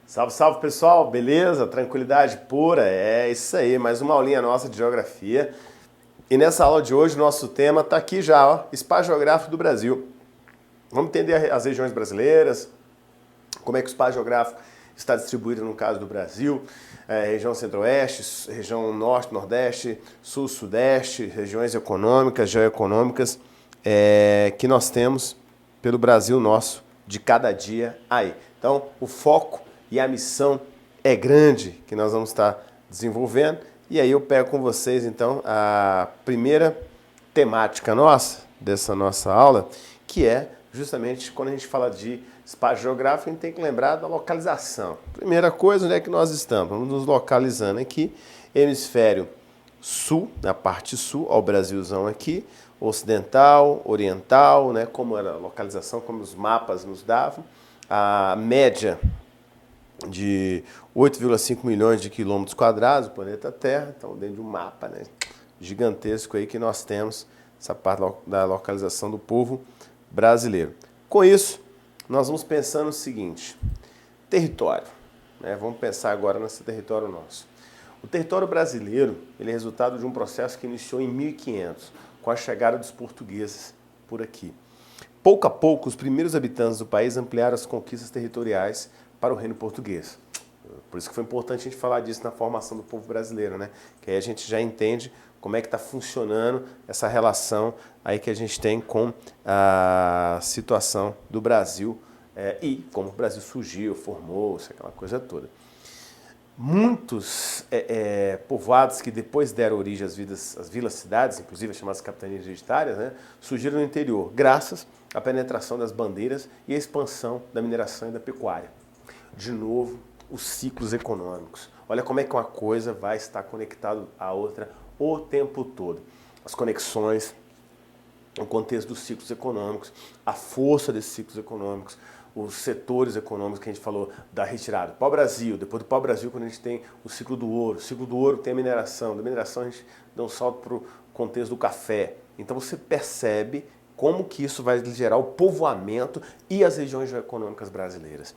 Salve, salve pessoal, beleza? Tranquilidade pura? É isso aí, mais uma aulinha nossa de geografia. E nessa aula de hoje, o nosso tema está aqui já, ó, Espaço Geográfico do Brasil. Vamos entender as regiões brasileiras, como é que o espaço geográfico está distribuído no caso do Brasil, região centro-oeste, região norte, nordeste, sul, sudeste, regiões econômicas, geoeconômicas, que nós temos pelo Brasil nosso de cada dia aí. Então, o foco e a missão é grande que nós vamos estar desenvolvendo. E aí eu pego com vocês, então, a primeira temática nossa, dessa nossa aula, que é justamente quando a gente fala de espaço geográfico, a gente tem que lembrar da localização. Primeira coisa, onde é que nós estamos? Vamos nos localizando aqui, hemisfério sul, na parte sul, ao Brasilzão aqui, ocidental, oriental, né, como era a localização, como os mapas nos davam, a média de 8,5 milhões de quilômetros quadrados do planeta Terra, então dentro de um mapa, né, gigantesco aí que nós temos, essa parte da localização do povo brasileiro. Com isso, nós vamos pensar no seguinte, território, né, vamos pensar agora nesse território nosso. O território brasileiro ele é resultado de um processo que iniciou em 1500, com a chegada dos portugueses por aqui. Pouco a pouco, os primeiros habitantes do país ampliaram as conquistas territoriais para o reino português. Por isso que foi importante a gente falar disso na formação do povo brasileiro, né? Que aí a gente já entende como é que está funcionando essa relação aí que a gente tem com a situação do Brasil e como o Brasil surgiu, formou-se, aquela coisa toda. Muitos povoados que depois deram origem às vilas-cidades, inclusive as chamadas capitanias hereditárias, né, surgiram no interior, graças à penetração das bandeiras e à expansão da mineração e da pecuária. De novo, os ciclos econômicos. Olha como é que uma coisa vai estar conectada à outra o tempo todo. As conexões, o contexto dos ciclos econômicos, a força desses ciclos econômicos, os setores econômicos que a gente falou da retirada. Pau-Brasil, depois do pau-brasil, quando a gente tem o ciclo do ouro tem a mineração, da mineração a gente dá um salto para o contexto do café. Então você percebe como que isso vai gerar o povoamento e as regiões geoeconômicas brasileiras.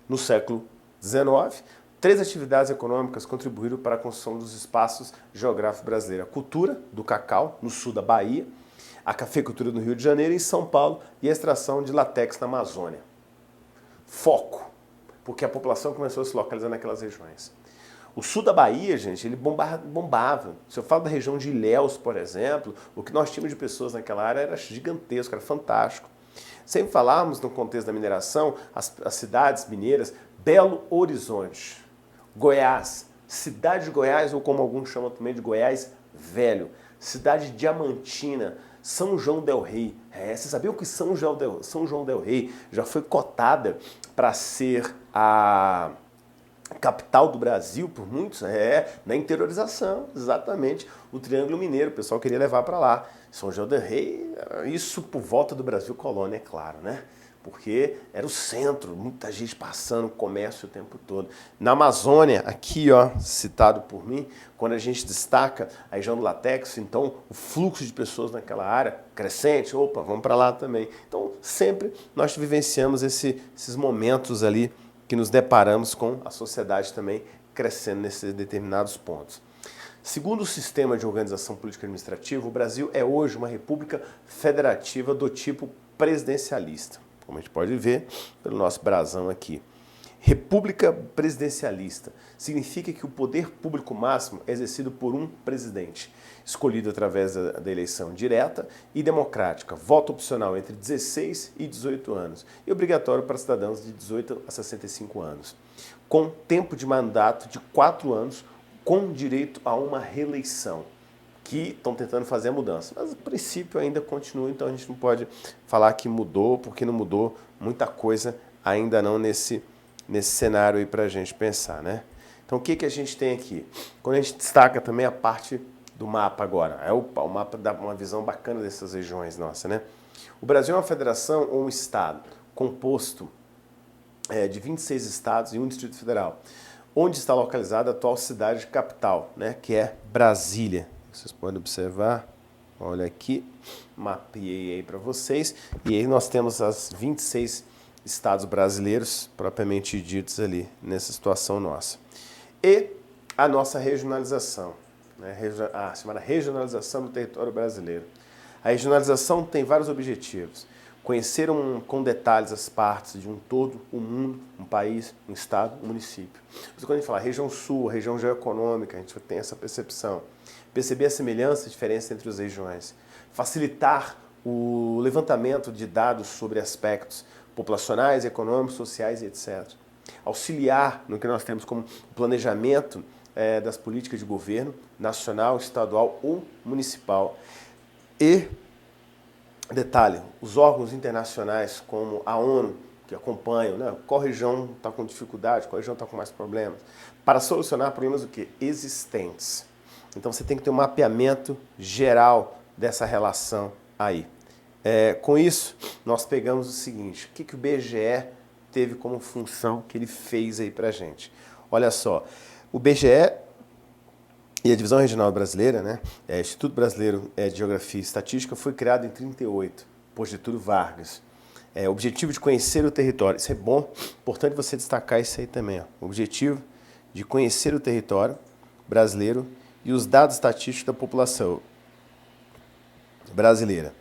No século XIX, 3 atividades econômicas contribuíram para a construção dos espaços geográficos brasileiros. A cultura do cacau, no sul da Bahia, a cafeicultura no Rio de Janeiro e em São Paulo e a extração de látex na Amazônia. Foco, porque a população começou a se localizar naquelas regiões. O sul da Bahia, gente, ele bombava. Se eu falo da região de Ilhéus, por exemplo, o que nós tínhamos de pessoas naquela área era gigantesco, era fantástico. Sem falarmos no contexto da mineração, as cidades mineiras, Belo Horizonte, Goiás, cidade de Goiás, ou como alguns chamam também de Goiás Velho, cidade diamantina, São João del Rei. Você sabia que São João del Rei já foi cotada para ser a capital do Brasil por muitos? Na interiorização, exatamente, o Triângulo Mineiro, o pessoal queria levar para lá. São João del Rei, isso por volta do Brasil colônia, é claro, né? Porque era o centro, muita gente passando, comércio o tempo todo. Na Amazônia, aqui, ó, citado por mim, quando a gente destaca a região do látex, então o fluxo de pessoas naquela área crescente, opa, vamos para lá também. Então sempre nós vivenciamos esses momentos ali que nos deparamos com a sociedade também crescendo nesses determinados pontos. Segundo o sistema de organização política administrativa, o Brasil é hoje uma república federativa do tipo presidencialista. Como a gente pode ver pelo nosso brasão aqui. República presidencialista significa que o poder público máximo é exercido por um presidente, escolhido através da eleição direta e democrática, voto opcional entre 16 e 18 anos e obrigatório para cidadãos de 18 a 65 anos, com tempo de mandato de 4 anos, com direito a uma reeleição, que estão tentando fazer a mudança. Mas o princípio ainda continua, então a gente não pode falar que mudou, porque não mudou muita coisa ainda não nesse cenário aí para a gente pensar, né? Então o que a gente tem aqui? Quando a gente destaca também a parte do mapa agora, o mapa dá uma visão bacana dessas regiões nossas, né? O Brasil é uma federação ou um estado composto de 26 estados e um distrito federal, onde está localizada a atual cidade capital, né, que é Brasília. Vocês podem observar, olha aqui, mapeei aí para vocês, e aí nós temos as 26 estados brasileiros, propriamente ditos ali, nessa situação nossa. E a nossa regionalização, né? A chamada regionalização do território brasileiro. A regionalização tem vários objetivos. Conhecer com detalhes as partes de um todo, um mundo, um país, um estado, um município. Mas quando a gente fala região sul, região geoeconômica, a gente tem essa percepção. Perceber a semelhança e diferença entre as regiões. Facilitar o levantamento de dados sobre aspectos populacionais, econômicos, sociais e etc. Auxiliar no que nós temos como planejamento das políticas de governo, nacional, estadual ou municipal. E, detalhe, os órgãos internacionais como a ONU, que acompanham, né, qual região está com dificuldade, qual região está com mais problemas, para solucionar problemas o quê? Existentes. Então você tem que ter um mapeamento geral dessa relação aí. Com isso, nós pegamos o seguinte, o que o BGE teve como função que ele fez aí pra gente. Olha só, o BGE e a Divisão Regional Brasileira, né, Instituto Brasileiro de Geografia e Estatística, foi criado em 1938, por Getúlio Vargas. O objetivo de conhecer o território, isso é bom, importante você destacar isso aí também. Ó. O objetivo de conhecer o território brasileiro e os dados estatísticos da população brasileira.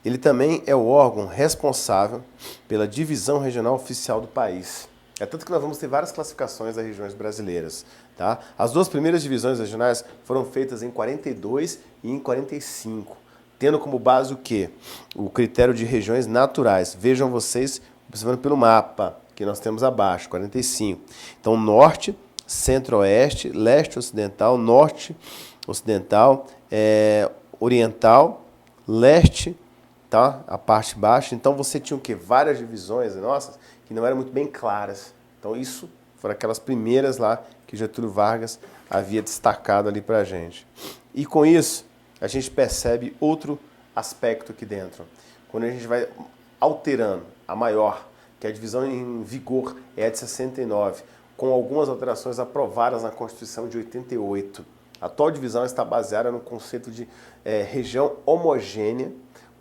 Ele também é o órgão responsável pela divisão regional oficial do país. É tanto que nós vamos ter várias classificações das regiões brasileiras. Tá? As duas primeiras divisões regionais foram feitas em 42 e em 45, tendo como base o quê? O critério de regiões naturais. Vejam vocês, observando pelo mapa que nós temos abaixo, 45. Então, norte, centro-oeste, leste ocidental, norte ocidental, oriental, leste, tá? A parte baixa. Então você tinha o quê? Várias divisões nossas que não eram muito bem claras. Então isso foram aquelas primeiras lá que Getúlio Vargas havia destacado ali pra gente. E com isso, a gente percebe outro aspecto aqui dentro. Quando a gente vai alterando a maior, que a divisão em vigor é a de 69, com algumas alterações aprovadas na Constituição de 88. A atual divisão está baseada no conceito de região homogênea,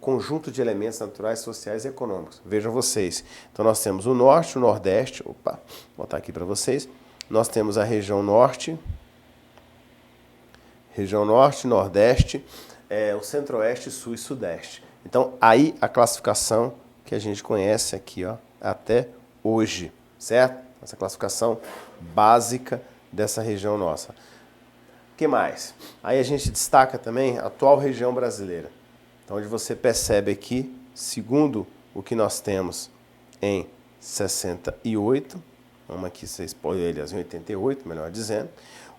conjunto de elementos naturais, sociais e econômicos. Vejam vocês. Então nós temos o norte, o nordeste, vou botar aqui para vocês. Nós temos a região norte, nordeste, o centro-oeste, sul e sudeste. Então aí a classificação que a gente conhece aqui, ó, até hoje, certo? Essa classificação básica dessa região nossa. O que mais? Aí a gente destaca também a atual região brasileira. Então, onde você percebe aqui, segundo o que nós temos em 68, vamos aqui, vocês podem aliás, em 88, melhor dizendo,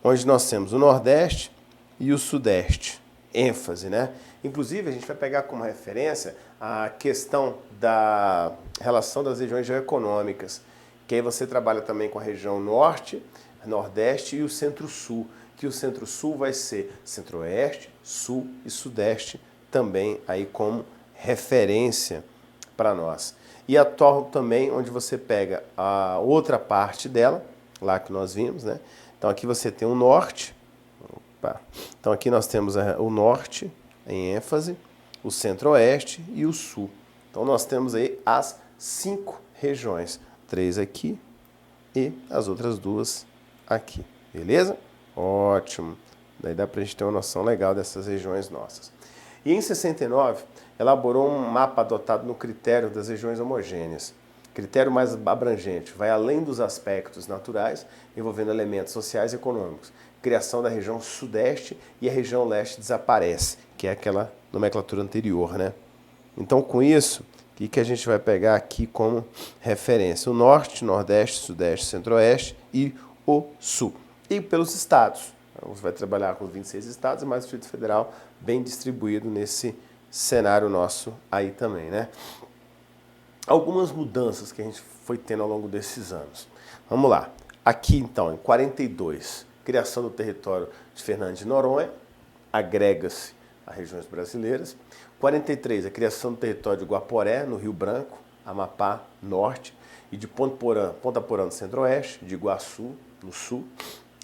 onde nós temos o Nordeste e o Sudeste, ênfase, né? Inclusive, a gente vai pegar como referência a questão da relação das regiões geoeconômicas, que aí você trabalha também com a região Norte, Nordeste e o Centro-Sul, que o Centro-Sul vai ser Centro-Oeste, Sul e Sudeste, também aí como referência para nós. E a atual também, onde você pega a outra parte dela, lá que nós vimos, né? Então aqui você tem o norte, então aqui nós temos o norte em ênfase, o centro-oeste e o sul. Então nós temos aí as 5 regiões, 3 aqui e as outras 2 aqui, beleza? Ótimo, daí dá para a gente ter uma noção legal dessas regiões nossas. E em 69, elaborou um mapa adotado no critério das regiões homogêneas. Critério mais abrangente, vai além dos aspectos naturais, envolvendo elementos sociais e econômicos. Criação da região sudeste e a região leste desaparece, que é aquela nomenclatura anterior, né? Então, com isso, o que a gente vai pegar aqui como referência? O norte, nordeste, sudeste, centro-oeste e o sul. E pelos estados. Você vai trabalhar com 26 estados e mais o Distrito Federal bem distribuído nesse cenário nosso aí também, né? Algumas mudanças que a gente foi tendo ao longo desses anos. Vamos lá. Aqui, então, em 42, criação do território de Fernando de Noronha, agrega-se a regiões brasileiras. 43, a criação do território de Guaporé, no Rio Branco, Amapá, norte, e de Ponta Porã, no centro-oeste, de Iguaçu, no sul.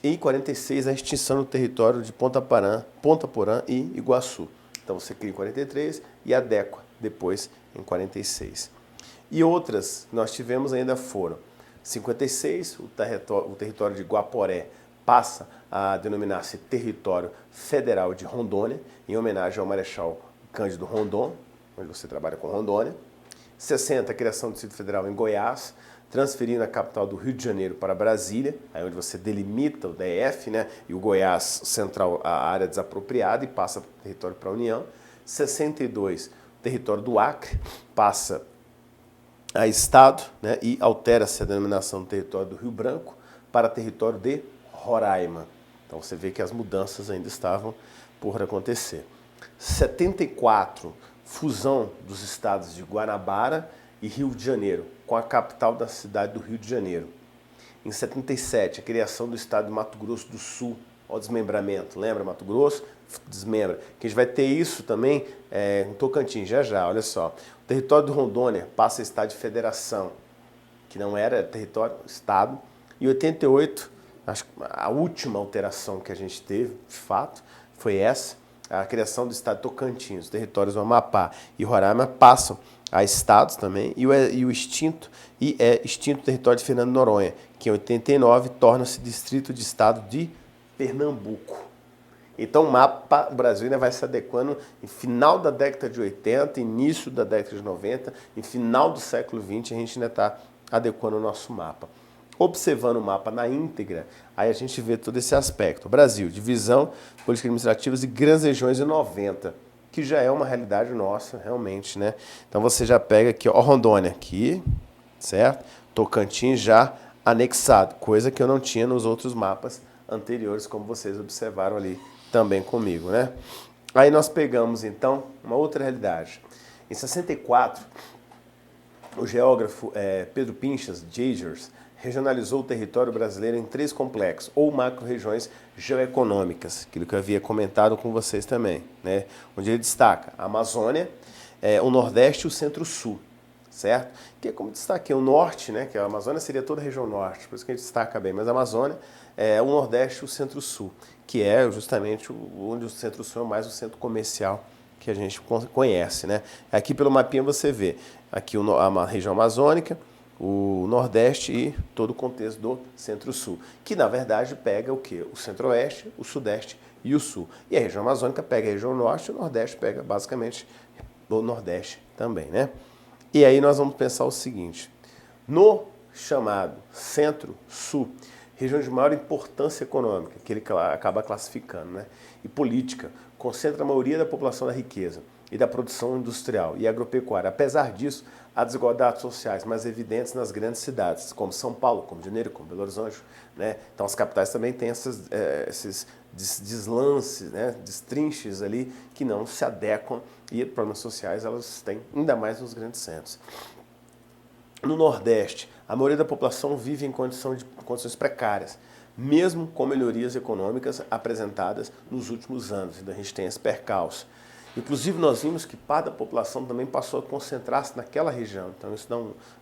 E em 46, a extinção do território de Ponta Porã e Iguaçu. Então você cria em 43 e adequa depois em 46. E outras que nós tivemos ainda foram 56, o território de Guaporé passa a denominar-se Território Federal de Rondônia, em homenagem ao Marechal Cândido Rondon, onde você trabalha com Rondônia. 60, a criação do Distrito Federal em Goiás, transferindo a capital do Rio de Janeiro para Brasília, aí onde você delimita o DF, né, e o Goiás Central, a área desapropriada, e passa território para a União. 62, o território do Acre passa a Estado, né, e altera-se a denominação do território do Rio Branco para território de Roraima. Então você vê que as mudanças ainda estavam por acontecer. 74, fusão dos estados de Guanabara e Rio de Janeiro, com a capital da cidade do Rio de Janeiro. Em 77, a criação do estado de Mato Grosso do Sul, o desmembramento, lembra Mato Grosso? Desmembra. Que a gente vai ter isso também em Tocantins, já, olha só. O território do Rondônia passa a estado de federação, que não era território, estado. E 88, acho que a última alteração que a gente teve, de fato, foi essa, a criação do estado de Tocantins. Os territórios do Amapá e Roraima passam a estados também, e o extinto território de Fernando de Noronha, que em 89 torna-se distrito de estado de Pernambuco. Então o mapa, o Brasil ainda vai se adequando em final da década de 80, início da década de 90, em final do século 20, a gente ainda está adequando o nosso mapa. Observando o mapa na íntegra, aí a gente vê todo esse aspecto. Brasil, divisão, políticas administrativas e grandes regiões em 90, que já é uma realidade nossa, realmente, né? Então você já pega aqui, ó, Rondônia aqui, certo? Tocantins já anexado, coisa que eu não tinha nos outros mapas anteriores, como vocês observaram ali também comigo, né? Aí nós pegamos, então, uma outra realidade. Em 64, o geógrafo Pedro Pinchas Geiger regionalizou o território brasileiro em 3 complexos, ou macro-regiões geoeconômicas, aquilo que eu havia comentado com vocês também, né? Onde ele destaca a Amazônia, o Nordeste e o Centro-Sul, certo? Que é como destaquei, o Norte, né? Que a Amazônia seria toda a região Norte, por isso que a gente destaca bem, mas a Amazônia é o Nordeste e o Centro-Sul, que é justamente onde o Centro-Sul é mais o centro comercial que a gente conhece, né? Aqui pelo mapinha você vê aqui a região amazônica, o Nordeste e todo o contexto do Centro-Sul, que na verdade pega o quê? O Centro-Oeste, o Sudeste e o Sul. E a região amazônica pega a região Norte e o Nordeste pega basicamente o Nordeste também, né? E aí nós vamos pensar o seguinte, no chamado Centro-Sul, região de maior importância econômica, que ele acaba classificando, né? E política, concentra a maioria da população da riqueza e da produção industrial e agropecuária. Apesar disso, há desigualdades sociais mais evidentes nas grandes cidades, como São Paulo, como Janeiro, como Belo Horizonte, né? Então as capitais também têm esses deslances, né? Destrinches ali que não se adequam, e problemas sociais elas têm ainda mais nos grandes centros. No Nordeste, a maioria da população vive em condições precárias, mesmo com melhorias econômicas apresentadas nos últimos anos. Então a gente tem esse percalço. Inclusive nós vimos que parte da população também passou a concentrar-se naquela região, então isso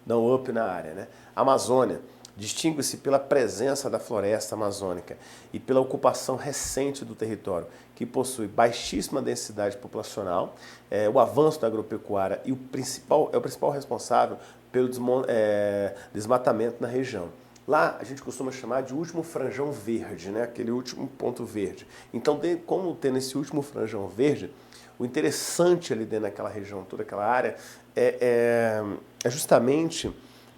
dá um up na área, né? A Amazônia distingue-se pela presença da floresta amazônica e pela ocupação recente do território, que possui baixíssima densidade populacional, o avanço da agropecuária e é o principal responsável pelo desmatamento na região. Lá a gente costuma chamar de último franjão verde, né? Aquele último ponto verde. Então, como tendo esse último franjão verde, o interessante ali dentro daquela região, toda aquela área, é justamente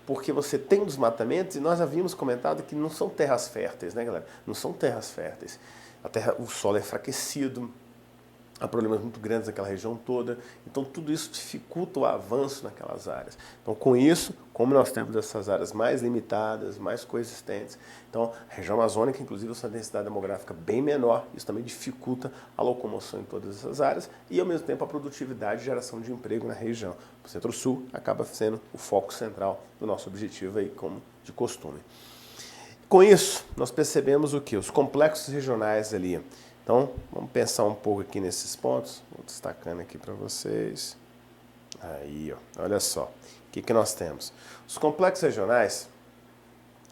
porque você tem desmatamentos, e nós havíamos comentado que não são terras férteis, né, galera? Não são terras férteis. O solo é enfraquecido, há problemas muito grandes naquela região toda, então tudo isso dificulta o avanço naquelas áreas. Então com isso, como nós temos essas áreas mais limitadas, mais coexistentes, então a região amazônica, inclusive, essa densidade demográfica bem menor, isso também dificulta a locomoção em todas essas áreas e ao mesmo tempo a produtividade e geração de emprego na região. O Centro-Sul acaba sendo o foco central do nosso objetivo aí, como de costume. Com isso, nós percebemos o que? Os complexos regionais ali. Então, vamos pensar um pouco aqui nesses pontos. Vou destacando aqui para vocês. Aí, ó, olha só. O que nós temos? Os complexos regionais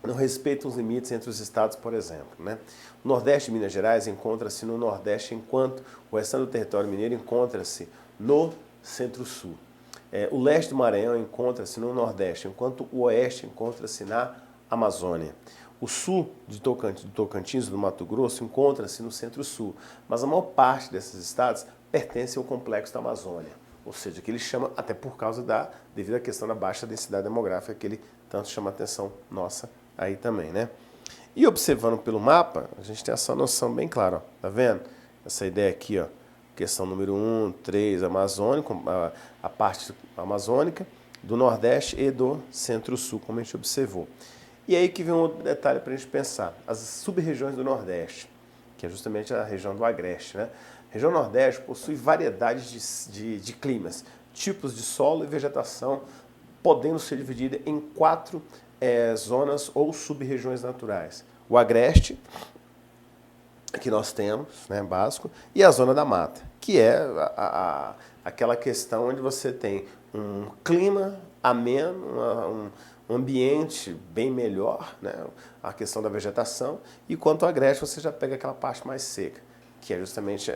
não respeitam os limites entre os estados, por exemplo, né? O Nordeste de Minas Gerais encontra-se no Nordeste, enquanto o restante do território mineiro encontra-se no Centro-Sul. O leste do Maranhão encontra-se no Nordeste, enquanto o oeste encontra-se na Amazônia. O sul de Tocantins, do Mato Grosso, encontra-se no Centro-Sul, mas a maior parte desses estados pertence ao complexo da Amazônia, ou seja, que ele chama, até por causa devido à questão da baixa densidade demográfica, que ele tanto chama a atenção nossa aí também, né? E observando pelo mapa, a gente tem essa noção bem clara, ó, tá vendo? Essa ideia aqui, ó, questão número 1, 3, amazônico, a parte amazônica, do Nordeste e do Centro-Sul, como a gente observou. E aí que vem um outro detalhe para a gente pensar, as sub-regiões do Nordeste, que é justamente a região do Agreste, né? A região Nordeste possui variedades de climas, tipos de solo e vegetação, podendo ser dividida em 4 zonas ou sub-regiões naturais. O Agreste, que nós temos, né, básico, e a zona da mata, que é aquela questão onde você tem um clima ameno, um ambiente bem melhor, né, a questão da vegetação, e quanto ao Agreste você já pega aquela parte mais seca, que é justamente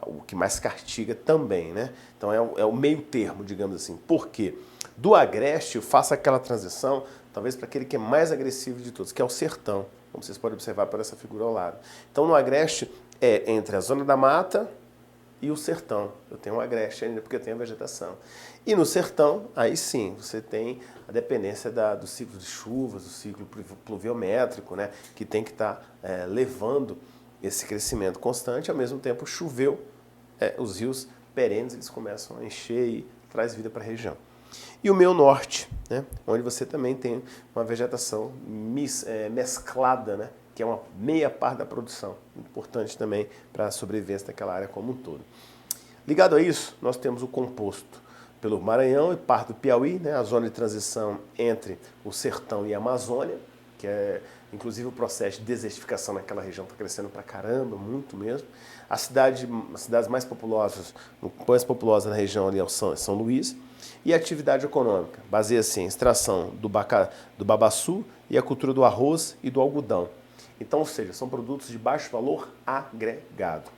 o que mais castiga também, né? Então é o meio termo, digamos assim. Por quê? Do Agreste eu faço aquela transição, talvez para aquele que é mais agressivo de todos, que é o sertão, como vocês podem observar por essa figura ao lado. Então no Agreste é entre a zona da mata e o sertão. Eu tenho um Agreste ainda porque eu tenho a vegetação. E no sertão, aí sim, você tem a dependência do ciclo de chuvas, do ciclo pluviométrico, né, que tem que estar levando esse crescimento constante. Ao mesmo tempo choveu, os rios perenes eles começam a encher e traz vida para a região. E o meio norte, né, onde você também tem uma vegetação mesclada, né, que é uma meia parte da produção, importante também para a sobrevivência daquela área como um todo. Ligado a isso, nós temos o composto pelo Maranhão e parte do Piauí, né, a zona de transição entre o sertão e a Amazônia, que é inclusive o processo de desertificação naquela região está crescendo pra caramba, muito mesmo. As cidades mais populosas na região ali é São Luís. E a atividade econômica baseia-se em extração do babaçu e a cultura do arroz e do algodão. Então, ou seja, são produtos de baixo valor agregado.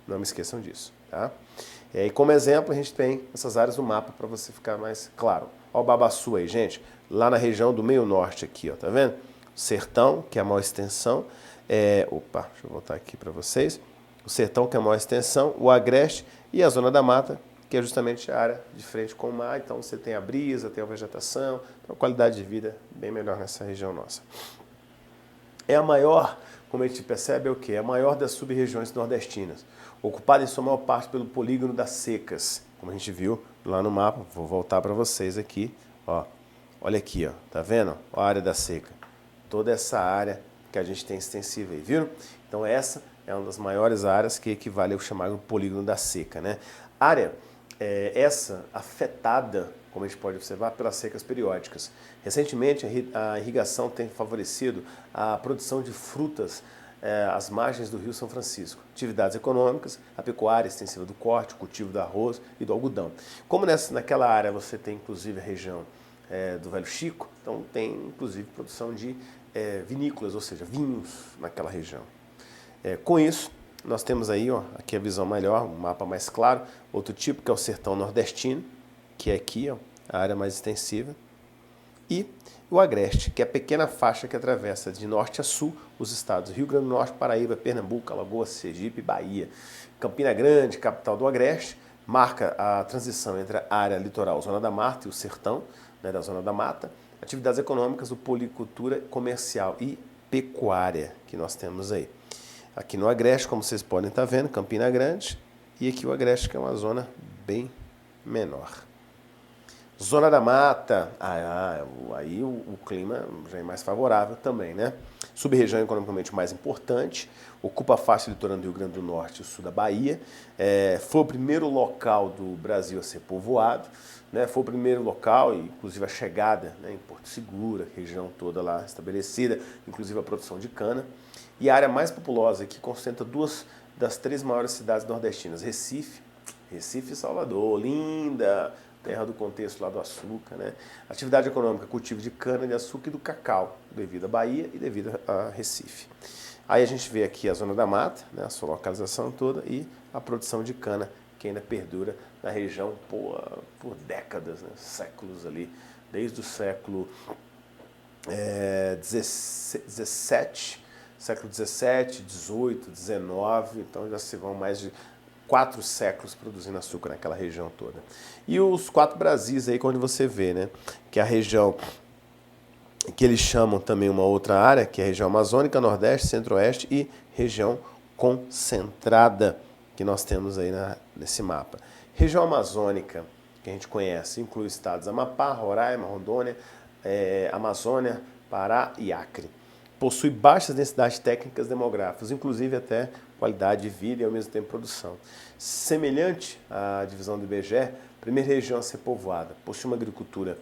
Não me esqueçam disso, tá? E como exemplo, a gente tem essas áreas no mapa para você ficar mais claro. Olha o babaçu aí, gente, lá na região do meio norte aqui, ó, tá vendo? Sertão, que é a maior extensão. Deixa eu voltar aqui para vocês. O sertão, que é a maior extensão, o agreste e a zona da mata, que é justamente a área de frente com o mar. Então você tem a brisa, tem a vegetação, tem uma qualidade de vida bem melhor nessa região nossa. É a maior, como a gente percebe, é o quê? É a maior das sub-regiões nordestinas, ocupada em sua maior parte pelo polígono das secas, como a gente viu lá no mapa. Vou voltar para vocês aqui, ó. Olha aqui, ó, tá vendo? Ó, a área da seca. Toda essa área que a gente tem extensiva aí, viram? Então essa é uma das maiores áreas que equivale ao chamado polígono da seca, né? Área essa afetada, como a gente pode observar, pelas secas periódicas. Recentemente a irrigação tem favorecido a produção de frutas às margens do Rio São Francisco. Atividades econômicas, a pecuária extensiva do corte, o cultivo do arroz e do algodão. Como naquela área você tem inclusive a região do Velho Chico, então tem inclusive produção de vinícolas, ou seja, vinhos naquela região. Com isso, nós temos aí, ó, aqui a visão melhor, um mapa mais claro, outro tipo que é o sertão nordestino, que é aqui, ó, a área mais extensiva, e o agreste, que é a pequena faixa que atravessa de norte a sul os estados Rio Grande do Norte, Paraíba, Pernambuco, Alagoas, Sergipe e Bahia. Campina Grande, capital do agreste, marca a transição entre a área litoral, zona da mata, e o sertão, né, da zona da mata. Atividades econômicas, o policultura comercial e pecuária que nós temos aí. Aqui no Agreste, como vocês podem estar vendo, Campina Grande, e aqui o Agreste, que é uma zona bem menor. Zona da Mata, aí o clima já é mais favorável também, né? Sub-região economicamente mais importante, ocupa a faixa litorânea do Rio Grande do Norte e o sul da Bahia, foi o primeiro local do Brasil a ser povoado, né? Foi o primeiro local, inclusive a chegada, né, em Porto Seguro, região toda lá estabelecida, inclusive a produção de cana. E a área mais populosa, que concentra 2 das 3 maiores cidades nordestinas, Recife e Salvador, linda, terra do contexto lá do açúcar, né? Atividade econômica, cultivo de cana de açúcar e do cacau, devido à Bahia e devido a Recife. Aí a gente vê aqui a zona da mata, né, a sua localização toda, e a produção de cana que ainda perdura na região por décadas, né? Séculos ali, desde o século XVII, século XVII, XVIII, XIX, então já se vão mais de 4 séculos produzindo açúcar naquela região toda. E os 4 Brasis aí, quando você vê, né, que é a região que eles chamam também uma outra área, que é a região amazônica, nordeste, centro-oeste e região concentrada, que nós temos aí nesse mapa. Região amazônica, que a gente conhece, inclui os estados Amapá, Roraima, Rondônia, Amazônia, Pará e Acre. Possui baixas densidades técnicas demográficas, inclusive até qualidade de vida e ao mesmo tempo produção. Semelhante à divisão do IBGE, primeira região a ser povoada, possui uma agricultura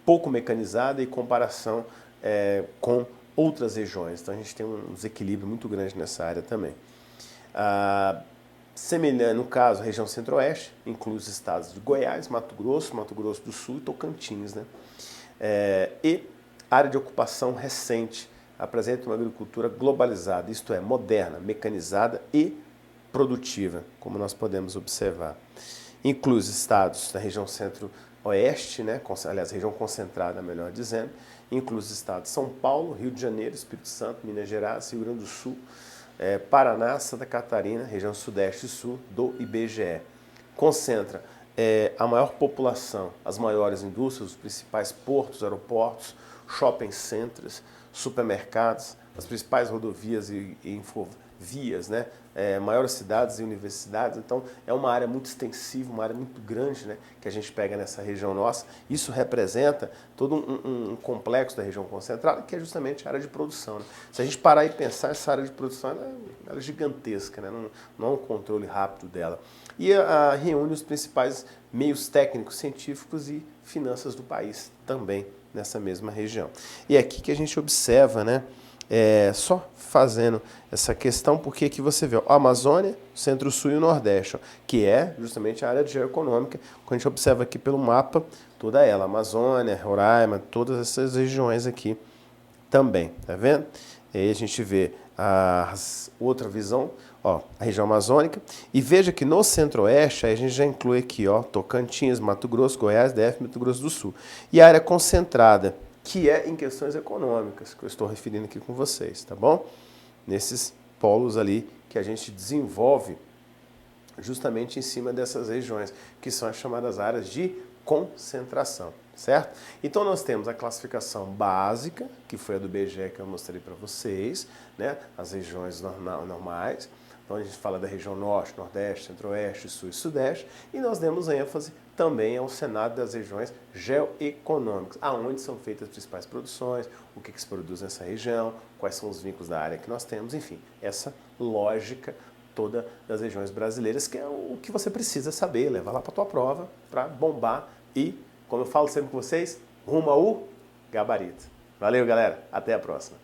pouco mecanizada em comparação com outras regiões. Então a gente tem um desequilíbrio muito grande nessa área também. Semelhante, no caso, a região centro-oeste, inclui os estados de Goiás, Mato Grosso do Sul e Tocantins, né? E área de ocupação recente, apresenta uma agricultura globalizada, isto é, moderna, mecanizada e produtiva, como nós podemos observar. Inclui os estados da região centro-oeste, né? Aliás, região concentrada, melhor dizendo, inclui os estados de São Paulo, Rio de Janeiro, Espírito Santo, Minas Gerais, Rio Grande do Sul, Paraná, Santa Catarina, região sudeste e sul do IBGE. Concentra a maior população, as maiores indústrias, os principais portos, aeroportos, shopping centers, supermercados, as principais rodovias e infovias, né? Maiores cidades e universidades. Então é uma área muito extensiva, uma área muito grande, né? Que a gente pega nessa região nossa. Isso representa todo um complexo da região concentrada, que é justamente a área de produção, né? Se a gente parar e pensar, essa área de produção ela é gigantesca, né? Não há um controle rápido dela. E reúne os principais meios técnicos, científicos e finanças do país também nessa mesma região. E é aqui que a gente observa, né? Só fazendo essa questão, porque aqui você vê a Amazônia, Centro-Sul e o Nordeste, ó, que é justamente a área geoeconômica, quando a gente observa aqui pelo mapa, toda ela, Amazônia, Roraima, todas essas regiões aqui também, tá vendo? E aí a gente vê a outra visão, ó, a região amazônica, e veja que no centro-oeste, aí a gente já inclui aqui, ó, Tocantins, Mato Grosso, Goiás, DF, Mato Grosso do Sul. E a área concentrada, que é em questões econômicas, que eu estou referindo aqui com vocês, tá bom? Nesses polos ali que a gente desenvolve justamente em cima dessas regiões, que são as chamadas áreas de concentração, certo? Então nós temos a classificação básica, que foi a do IBGE que eu mostrei para vocês, né? As regiões normais. Então a gente fala da região norte, nordeste, centro-oeste, sul e sudeste, e nós demos ênfase também ao cenário das regiões geoeconômicas, aonde são feitas as principais produções, o que se produz nessa região, quais são os vínculos da área que nós temos, enfim, essa lógica toda das regiões brasileiras, que é o que você precisa saber, levar lá para a tua prova, para bombar e, como eu falo sempre com vocês, rumo ao gabarito. Valeu, galera, até a próxima.